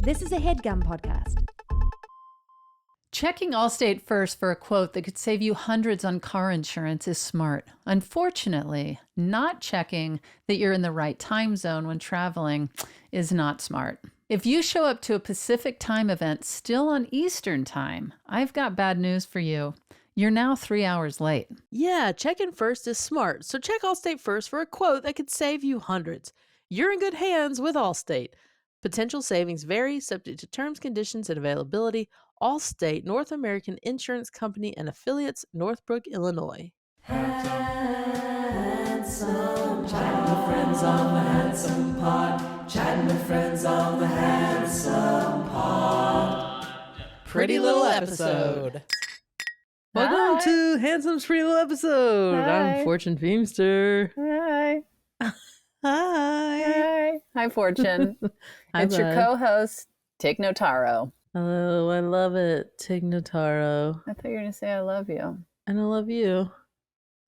This is a HeadGum podcast. Checking Allstate first for a quote that could save you hundreds on car insurance is smart. Unfortunately, not checking that you're in the right time zone when traveling is not smart. If you show up to a Pacific time event still on Eastern time, I've got bad news for you. You're now 3 hours late. Yeah, checking first is smart. So check Allstate first for a quote that could save you hundreds. You're in good hands with Allstate. Potential savings vary, subject to terms, conditions, and availability. Allstate, North American Insurance Company and affiliates, Northbrook, Illinois. Handsome, chatting with friends on the Handsome Pod. Chatting with friends on the Handsome Pod. Pretty little episode. Welcome to Handsome's Pretty Little Episode. Hi. I'm Fortune Feimster. Hi. Hi. Hi, Fortune. Hi, It's your bud. co-host, Tig Notaro. Hello, I love it. Tig Notaro. I thought you were going to say I love you. And I love you.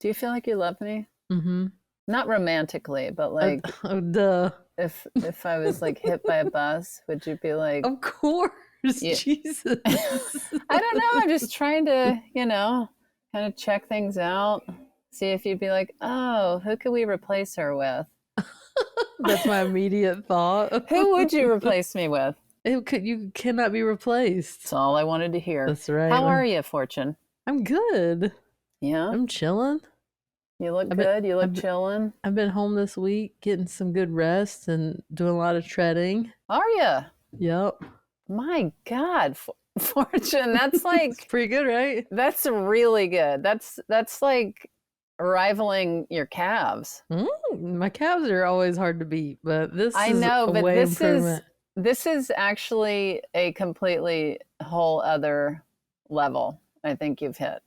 Do you feel like you love me? Mm-hmm. Not romantically, but like Oh, duh. if I was like hit by a bus, would you be like, Of course. Yeah. Jesus. I don't know. I'm just trying to, kind of check things out. See if you'd be like, oh, who could we replace her with? That's my immediate thought. Who would you replace me with? You cannot be replaced. That's all I wanted to hear. That's right. How are you, Fortune? I'm good. Yeah? I'm chilling. You look I've been- good? You look I've been- chilling? I've been home this week, getting some good rest and doing a lot of treading. Are you? Yep. My God, Fortune, that's like, It's pretty good, right? that's really good. That's like rivaling your calves. My calves are always hard to beat, but this I is know, a but way this improvement. is actually a completely whole other level I think you've hit.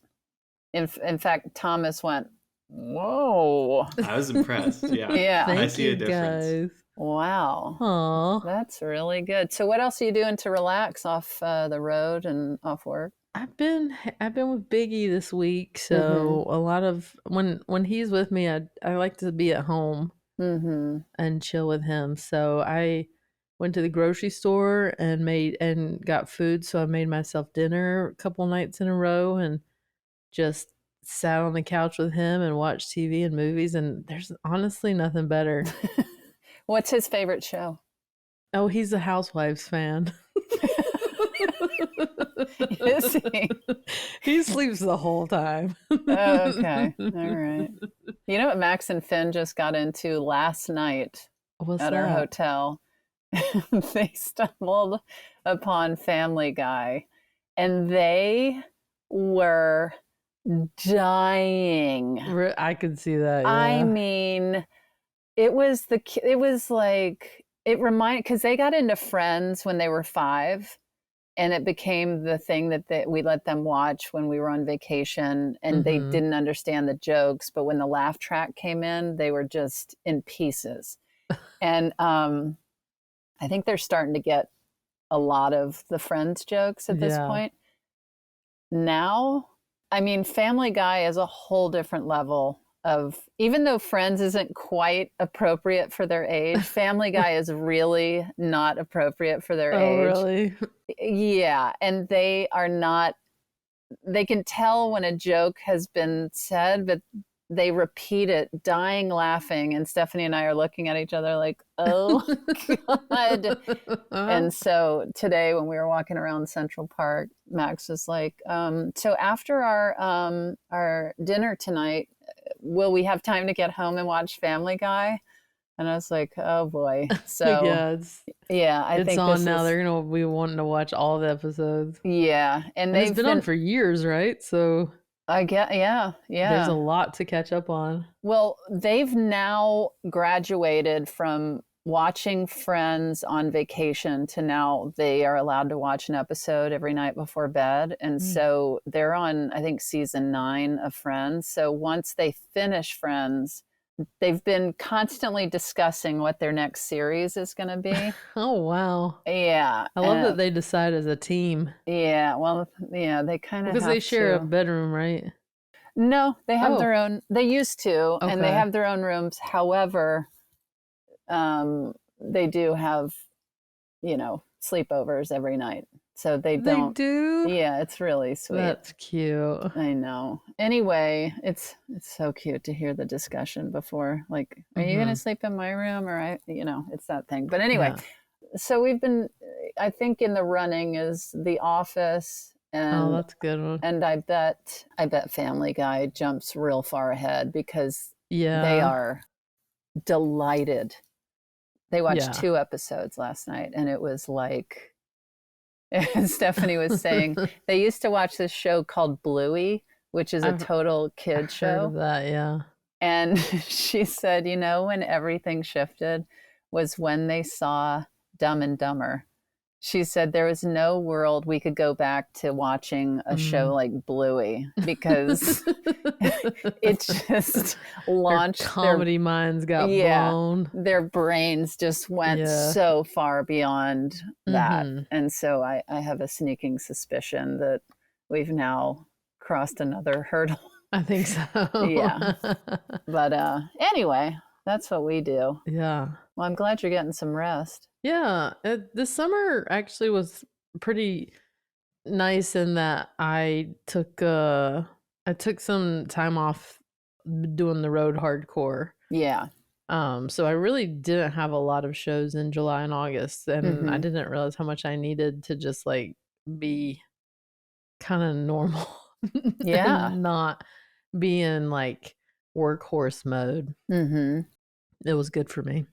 In fact, Thomas went, whoa. I was impressed. Yeah. Yeah. Thank I see you, a difference. guys. Wow. Aw. That's really good. So what else are you doing to relax off the road and off work? I've been with Biggie this week, so Mm-hmm. a lot of when he's with me, I like to be at home Mm-hmm. and chill with him. So I went to the grocery store and got food. So I made myself dinner a couple nights in a row and just sat on the couch with him and watched TV and movies. And there's honestly nothing better. What's his favorite show? Oh, he's a Housewives fan. Is he? He sleeps the whole time. Oh, okay. All right. You know what Max and Finn just got into last night What's at that? our hotel? They stumbled upon Family Guy and they were dying. I could see that. I yeah. mean, it was like, it reminded, because they got into Friends when they were 5. And it became the thing that we let them watch when we were on vacation, and they Mhm. didn't understand the jokes. But when the laugh track came in, they were just in pieces. And I think they're starting to get a lot of the Friends jokes at this Yeah. point. Now, I mean, Family Guy is a whole different level of, even though Friends isn't quite appropriate for their age, Family Guy is really not appropriate for their Oh, age. really? Yeah, and they are not, they can tell when a joke has been said, but they repeat it, dying laughing, and Stephanie and I are looking at each other like, oh God. And so today when we were walking around Central Park, Max was like, so after our dinner tonight, will we have time to get home and watch Family Guy? And I was like, oh boy. So yeah, I it's think on this now. is- They're gonna be wanting to watch all the episodes. yeah, and And it's they've been on for years, right? So I get, yeah. there's a lot to catch up on. Well, they've now graduated from watching Friends on vacation to now they are allowed to watch an episode every night before bed. And so they're on, I think, season 9 of Friends. So once they finish Friends, they've been constantly discussing what their next series is going to be. Oh, wow. Yeah. I love that they decide as a team. Yeah. Well, yeah, they kind of Because they share a bedroom, right? No, they have Oh. their own. They used to, and they Okay. have their own rooms. However, they do have sleepovers every night. So they They don't. do? Yeah, it's really sweet. That's cute. I know. Anyway, it's so cute to hear the discussion before. Like, are you going to sleep in my room, or it's that thing. But anyway, Yeah. so we've been. I think in the running is The Office, Oh, and that's a good one. and I bet Family Guy jumps real far ahead because Yeah. they are delighted. They watched Yeah. 2 episodes last night, and it was like. Stephanie was saying they used to watch this show called Bluey, which is a total kid Heard show. of that, yeah. And she said, when everything shifted was when they saw Dumb and Dumber. She said there was no world we could go back to watching a show like Bluey because it just launched their comedy minds got blown. Their brains just went so far beyond that. And so I have a sneaking suspicion that we've now crossed another hurdle. I think so. Yeah. But anyway, that's what we do. Yeah. Well, I'm glad you're getting some rest. Yeah. This summer actually was pretty nice in that I took some time off doing the road hardcore. Yeah. So I really didn't have a lot of shows in July and August, and I didn't realize how much I needed to just like be kind of normal. Yeah. And not be in like workhorse mode. It was good for me.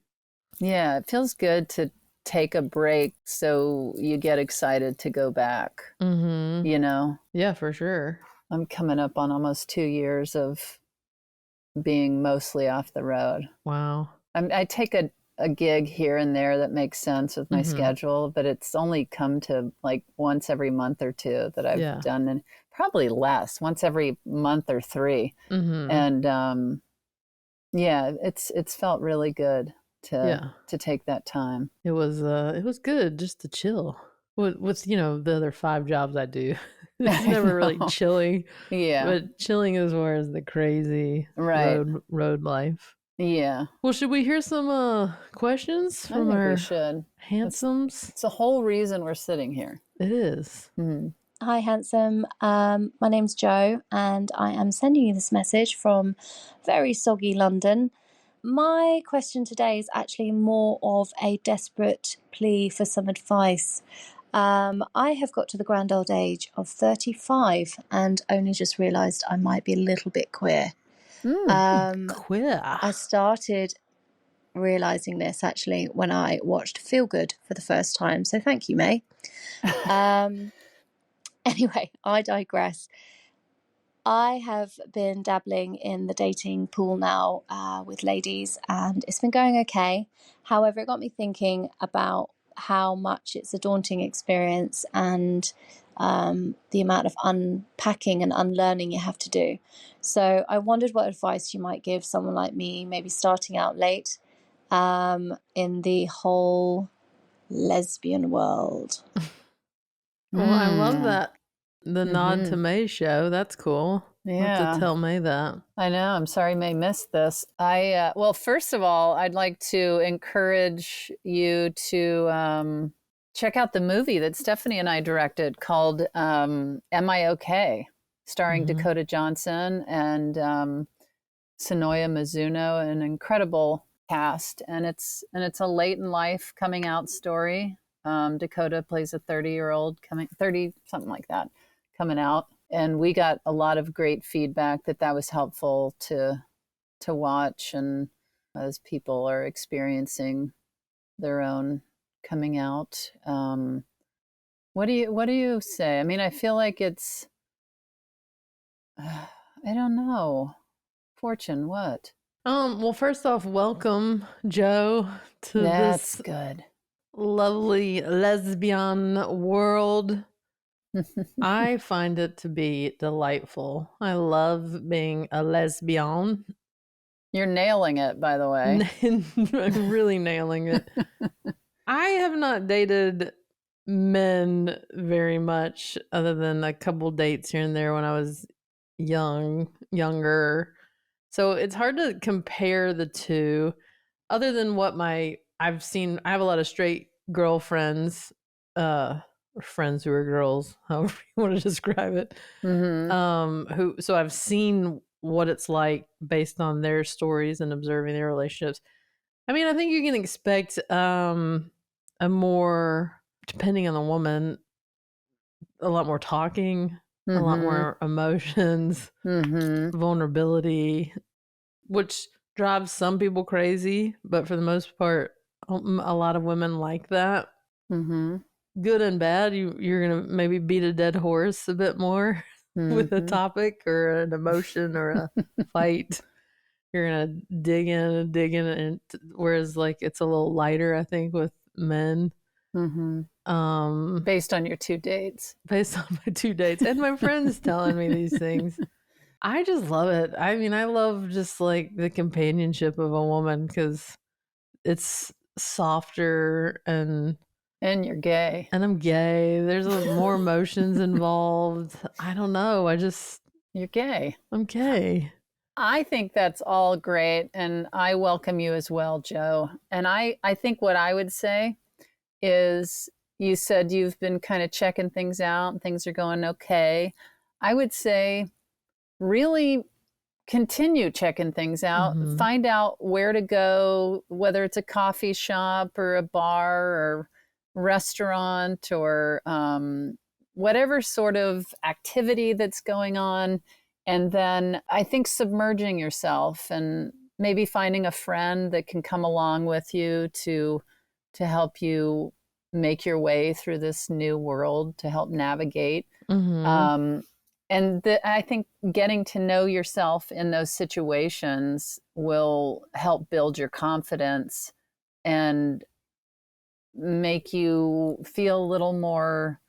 Yeah, it feels good to take a break so you get excited to go back. Yeah, for sure. I'm coming up on almost 2 years of being mostly off the road. Wow. I take a gig here and there that makes sense with my schedule, but it's only come to like once every month or 2 that I've done, and probably less, once every month or 3. And it's felt really good to take that time. It was good just to chill with the other 5 jobs I do. It's never really chilling. Yeah. But chilling is where is the crazy road life. Yeah. Well, should we hear some questions from our handsomes? It's the whole reason we're sitting here. It is. Hi, handsome. My name's Jo, and I am sending you this message from very soggy London. My question today is actually more of a desperate plea for some advice. I have got to the grand old age of 35 and only just realised I might be a little bit queer. Queer. I started realising this actually when I watched Feel Good for the first time, so thank you, May. Anyway, I digress. I have been dabbling in the dating pool now with ladies, and it's been going okay. However, it got me thinking about how much it's a daunting experience and the amount of unpacking and unlearning you have to do. So I wondered what advice you might give someone like me, maybe starting out late in the whole lesbian world. Well, I love that. The nod to May's show. That's cool. Yeah. Have to tell May that. I know. I'm sorry May missed this. Well, first of all, I'd like to encourage you to check out the movie that Stephanie and I directed called Am I Okay? Starring Dakota Johnson and Sonoya Mizuno, an incredible cast. And it's a late in life coming out story. Dakota plays a 30-year-old 30, something like that, coming out. And we got a lot of great feedback that was helpful to watch, and as people are experiencing their own coming out. What do you say? I mean, I feel like it's I don't know. Fortune, what? Well, first off, welcome, Jo, to That's this good. lovely lesbian world. I find it to be delightful. I love being a lesbian. You're nailing it, by the way. I'm really nailing it. I have not dated men very much, other than a couple dates here and there when I was younger. So it's hard to compare the two, other than what I've seen. I have a lot of straight girlfriends, or friends who are girls, however you want to describe it. So I've seen what it's like based on their stories and observing their relationships. I mean, I think you can expect a more, depending on the woman, a lot more talking, a lot more emotions, vulnerability, which drives some people crazy, but for the most part, a lot of women like that. Good and bad. You're gonna maybe beat a dead horse a bit more with a topic or an emotion or a fight. You're gonna dig in, and whereas like it's a little lighter, I think, with men. Based on your 2 dates. Based on my 2 dates and my friends telling me these things. I just love it. I mean, I love just like the companionship of a woman because it's softer and you're gay. And I'm gay. There's more emotions involved. I don't know. You're gay. I'm gay. I think that's all great. And I welcome you as well, Joe. And I think what I would say is you said you've been kind of checking things out and things are going okay. I would say really continue checking things out. Find out where to go, whether it's a coffee shop or a bar or restaurant or whatever sort of activity that's going on. And then I think submerging yourself and maybe finding a friend that can come along with you to help you make your way through this new world, to help navigate. And I think getting to know yourself in those situations will help build your confidence and make you feel a little more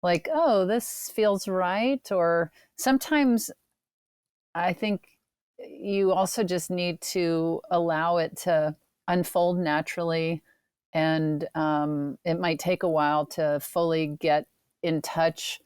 like, oh, this feels right. Or sometimes I think you also just need to allow it to unfold naturally. And it might take a while to fully get in touch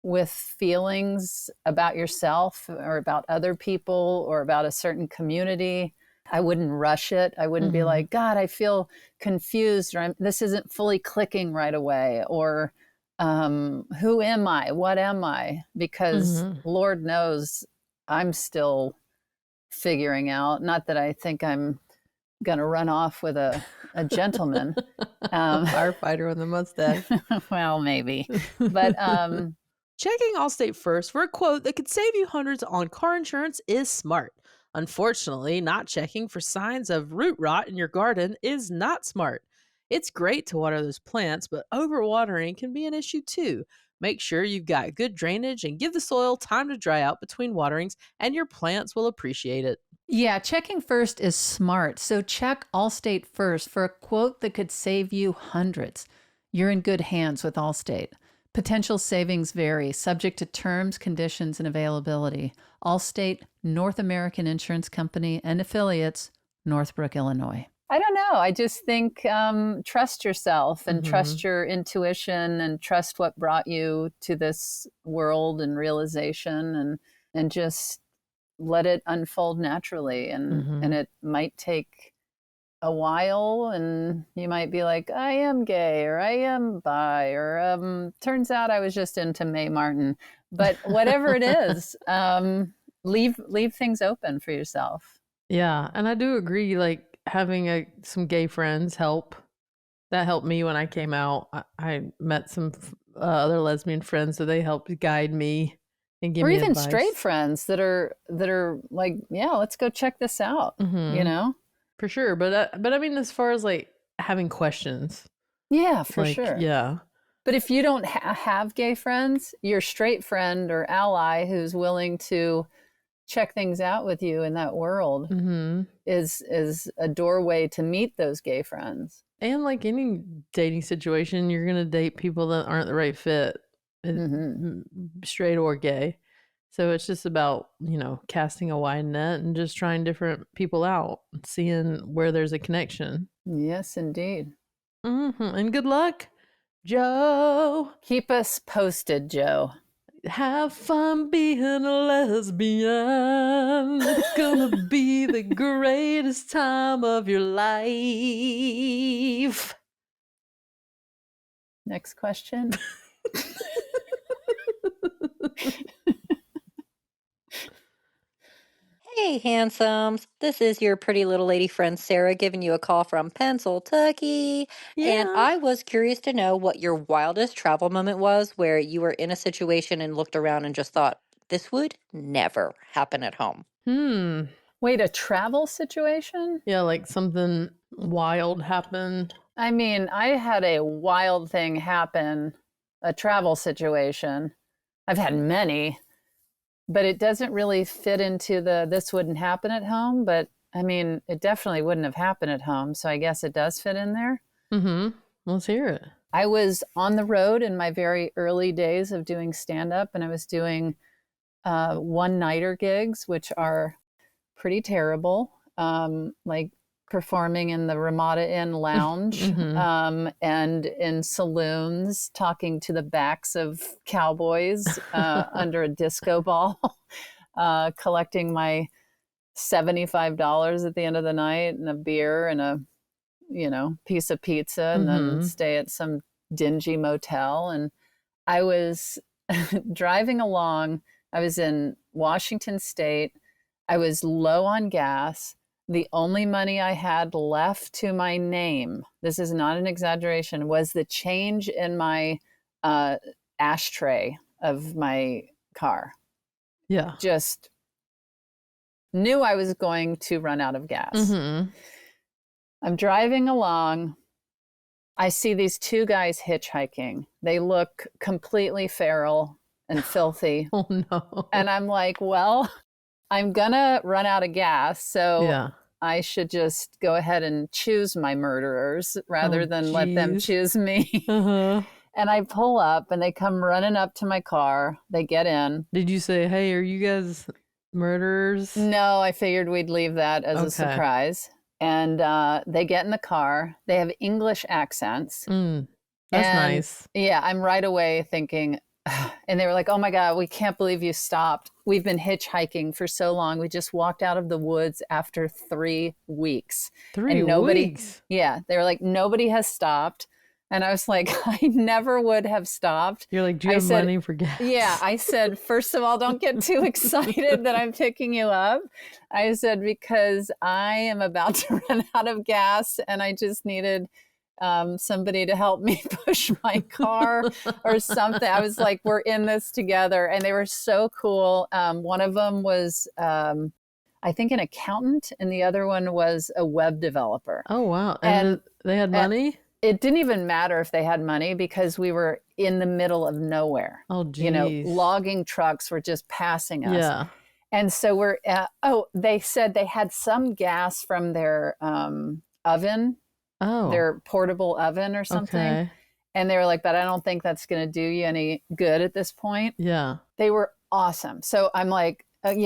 with feelings about yourself or about other people or about a certain community. I wouldn't rush it. I wouldn't be like, God, I feel confused, or this isn't fully clicking right away, or who am I? What am I? Because Lord knows I'm still figuring out. Not that I think I'm going to run off with a gentleman. Firefighter with a mustache. Well, maybe. But checking Allstate first for a quote that could save you hundreds on car insurance is smart. Unfortunately, not checking for signs of root rot in your garden is not smart. It's great to water those plants, but overwatering can be an issue too. Make sure you've got good drainage and give the soil time to dry out between waterings, and your plants will appreciate it. Yeah, checking first is smart. So check Allstate first for a quote that could save you hundreds. You're in good hands with Allstate. Potential savings vary, subject to terms, conditions, and availability. Allstate, North American Insurance Company, and affiliates, Northbrook, Illinois. I don't know. I just think trust yourself and trust your intuition and trust what brought you to this world and realization, and just let it unfold naturally. And it might take a while, and you might be like, I am gay, or I am bi, or turns out I was just into Mae Martin. But whatever it is, leave things open for yourself. Yeah, and I do agree, like having some gay friends help. That helped me when I came out. I met some other lesbian friends, so they helped guide me and give or me even advice. Straight friends that are like, yeah, let's go check this out. You know, for sure. But I mean, as far as like having questions, yeah, for sure, yeah. But if you don't have gay friends, your straight friend or ally who's willing to check things out with you in that world is a doorway to meet those gay friends. And like any dating situation, you're gonna date people that aren't the right fit, straight or gay. So it's just about, casting a wide net and just trying different people out, seeing where there's a connection. Yes, indeed. And good luck, Joe. Keep us posted, Joe. Have fun being a lesbian. It's gonna be the greatest time of your life. Next question. Hey, handsomes. This is your pretty little lady friend Sarah giving you a call from Pennsylvania. And Yeah. I was curious to know what your wildest travel moment was where you were in a situation and looked around and just thought, this would never happen at home. Wait, a travel situation? Yeah, like something wild happened. I mean, I had a wild thing happen, a travel situation. I've had many, but it doesn't really fit into the this wouldn't happen at home. But I mean, it definitely wouldn't have happened at home. So I guess it does fit in there. Mm-hmm. Let's hear it. I was on the road in my very early days of doing stand up, and I was doing one-nighter gigs, which are pretty terrible, like performing in the Ramada Inn lounge and in saloons, talking to the backs of cowboys under a disco ball, collecting my $75 at the end of the night and a beer and a piece of pizza, and then stay at some dingy motel. And I was driving along. I was in Washington State. I was low on gas. The only money I had left to my name, this is not an exaggeration, was the change in my ashtray of my car. Yeah. Just knew I was going to run out of gas. I'm driving along. I see these two guys hitchhiking. They look completely feral and filthy. Oh, no. And I'm like, well, I'm going to run out of gas. So I should just go ahead and choose my murderers rather than let them choose me. And I pull up and they come running up to my car. They get in. Did you say, hey, are you guys murderers? No, I figured we'd leave that as a surprise. And they get in the car. They have English accents. That's nice. Yeah, I'm right away thinking, and they were like, oh my God, we can't believe you stopped. We've been hitchhiking for so long. We just walked out of the woods after 3 weeks. 3 weeks? Yeah, they were like, nobody has stopped. And I was like, I never would have stopped. You're like, do you have money for gas? Yeah, I said, first of all, don't get too excited that I'm picking you up. I said, because I am about to run out of gas and I just needed somebody to help me push my car or something. I was like, we're in this together. And they were so cool. One of them was, I think, an accountant, and the other one was a web developer. Oh, wow. And they had money? It didn't even matter if they had money because we were in the middle of nowhere. Oh, geez. Logging trucks were just passing us. Yeah. And so they said they had some gas from their oven, their portable oven or something. Okay. And they were like, but I don't think that's going to do you any good at this point. Yeah. They were awesome. So I'm like, I'm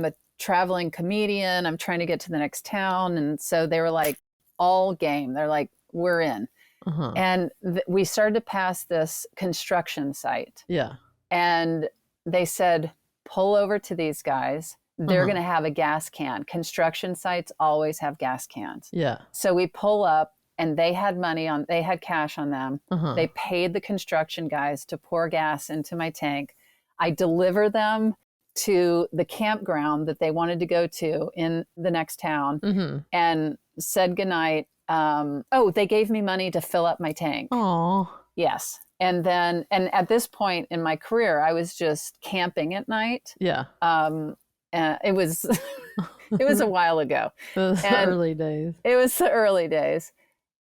a traveling comedian. I'm trying to get to the next town. And so they were like, all game. They're like, we're in. And we started to pass this construction site. Yeah. And they said, pull over to these guys. They're going to have a gas can. Construction sites always have gas cans. Yeah. So we pull up and they had cash on them. They paid the construction guys to pour gas into my tank. I deliver them to the campground that they wanted to go to in the next town and said goodnight. They gave me money to fill up my tank. Oh. Yes. And at this point in my career, I was just camping at night. Yeah. It was a while ago. The early days. It was the early days.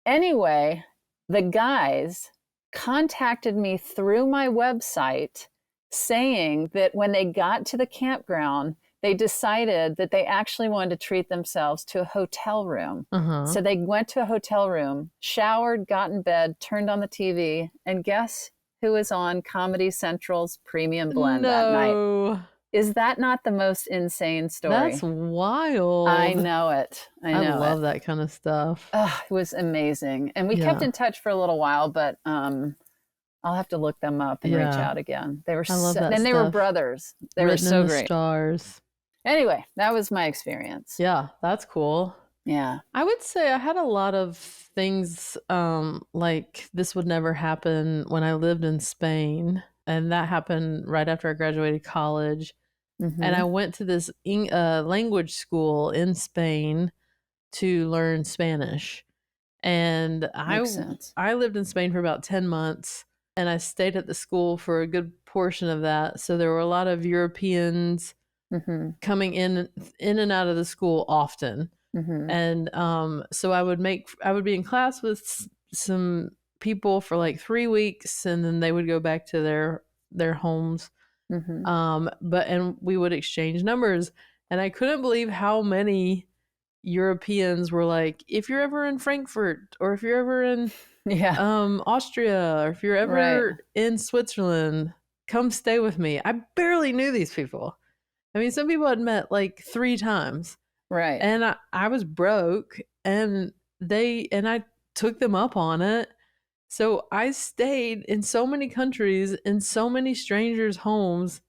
Anyway, the guys contacted me through my website saying that when they got to the campground, they decided that they actually wanted to treat themselves to a hotel room. So they went to a hotel room, showered, got in bed, turned on the TV, and guess who was on Comedy Central's Premium Blend that night? Is that not the most insane story? That's wild. I know it. I love that kind of stuff. It was amazing. And we kept in touch for a little while, but I'll have to look them up and reach out again. They were they were brothers. They were so great. Stars. Anyway, that was my experience. Yeah, that's cool. Yeah. I would say I had a lot of things like this would never happen when I lived in Spain. And that happened right after I graduated college. And I went to this language school in Spain to learn Spanish. And Makes sense. I lived in Spain for about 10 months, and I stayed at the school for a good portion of that. So there were a lot of Europeans coming in and out of the school often. And so I would be in class with some people for like 3 weeks, and then they would go back to their homes. And we would exchange numbers, and I couldn't believe how many Europeans were like, if you're ever in Frankfurt, or if you're ever in Austria, or if you're ever in Switzerland, come stay with me. I barely knew these people. I mean, some people I'd met like 3 times. Right. And I was broke, and I took them up on it. So I stayed in so many countries, in so many strangers' homes,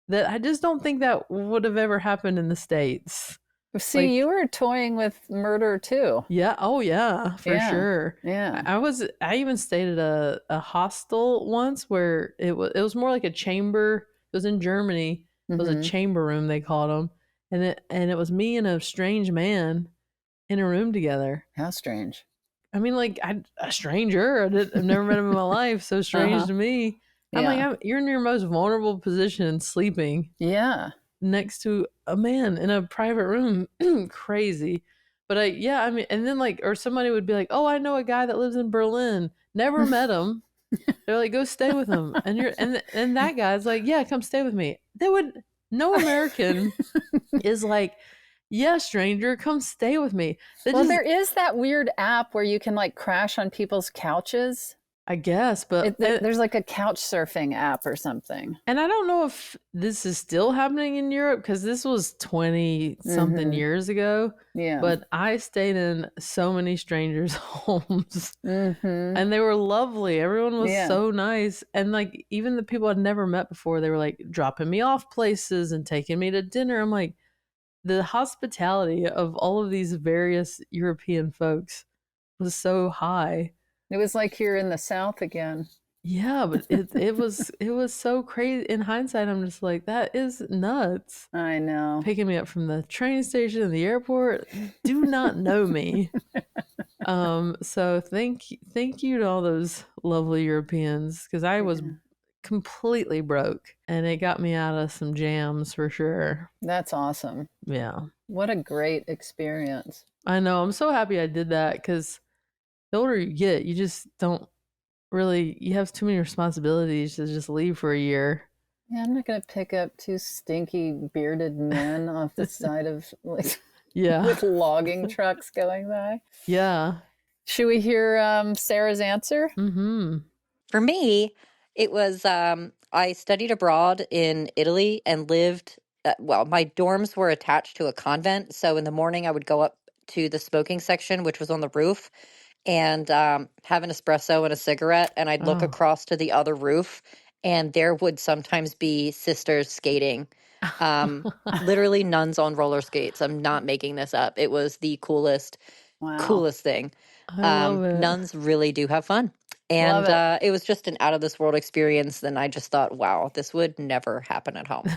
that I just don't think that would have ever happened in the States. See, Like, you were toying with murder too. yeah. Oh yeah, for sure. Yeah. I even stayed at a hostel once where it was more like a chamber. It was in Germany. It was a chamber room, they called them. And it was me and a strange man in a room together. How strange. I mean, like, a stranger. I've never met him in my life. So strange to me. I'm like, you're in your most vulnerable position, sleeping. Yeah. Next to a man in a private room. Crazy. But I mean, and then like, or somebody would be like, oh, I know a guy that lives in Berlin. Never met him. They're like, go stay with him. And that guy's like, yeah, come stay with me. No American is like, yeah, stranger, come stay with me. There is that weird app where you can like crash on people's couches. I guess, but there's like a couch surfing app or something. And I don't know if this is still happening in Europe, because this was 20 something years ago. Yeah. But I stayed in so many strangers' homes, and they were lovely. Everyone was so nice. And like, even the people I'd never met before, they were like dropping me off places and taking me to dinner. I'm like, the hospitality of all of these various European folks was so high. It was like you're in the South again. Yeah, but it was so crazy. In hindsight, I'm just like, that is nuts. I know. Picking me up from the train station and the airport, do not know me. So thank you to all those lovely Europeans, because I was completely broke, and it got me out of some jams for sure. That's awesome. Yeah. What a great experience. I know. I'm so happy I did that, because the older you get, you just don't really, you have too many responsibilities to just leave for a year. Yeah, I'm not going to pick up 2 stinky bearded men off the side of like with logging trucks going by. Yeah. Should we hear Sarah's answer? For me, it was I studied abroad in Italy and lived. My dorms were attached to a convent, so in the morning I would go up to the smoking section, which was on the roof, and have an espresso and a cigarette, and I'd look across to the other roof, and there would sometimes be sisters skating. Literally nuns on roller skates. I'm not making this up. It was the coolest thing. I love it. Nuns really do have fun. And it was just an out of this world experience. Then I just thought, wow, this would never happen at home.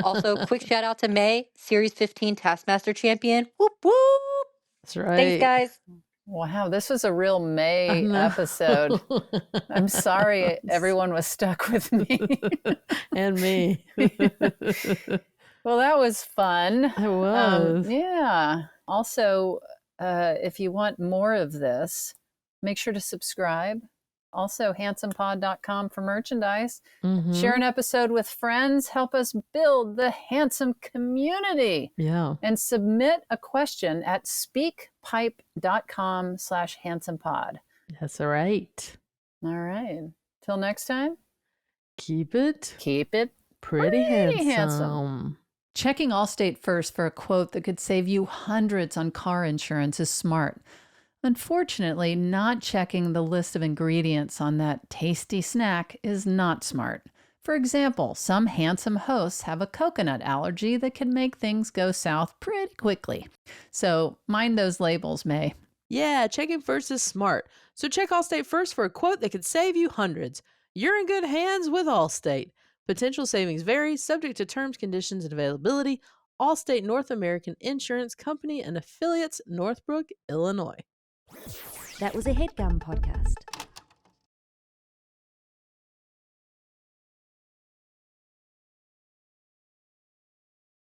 Also, quick shout out to May, Series 15 Taskmaster champion. Whoop, whoop. That's right. Thanks, guys. Wow, this was a real May episode. I'm sorry everyone was stuck with me. And me. Well, that was fun. It was. Yeah. Also, if you want more of this, make sure to subscribe. Also, handsomepod.com for merchandise. Share an episode with friends. Help us build the handsome community. Yeah. And submit a question at speakpipe.com/handsomepod. That's all right. All right. Till next time. Keep it Pretty handsome. handsome. Checking Allstate first for a quote that could save you hundreds on car insurance is smart. Unfortunately, not checking the list of ingredients on that tasty snack is not smart. For example, some handsome hosts have a coconut allergy that can make things go south pretty quickly. So mind those labels, May. Yeah, checking first is smart. So check Allstate first for a quote that could save you hundreds. You're in good hands with Allstate. Potential savings vary, subject to terms, conditions, and availability. Allstate North American Insurance Company and affiliates, Northbrook, Illinois. That was a HeadGum podcast.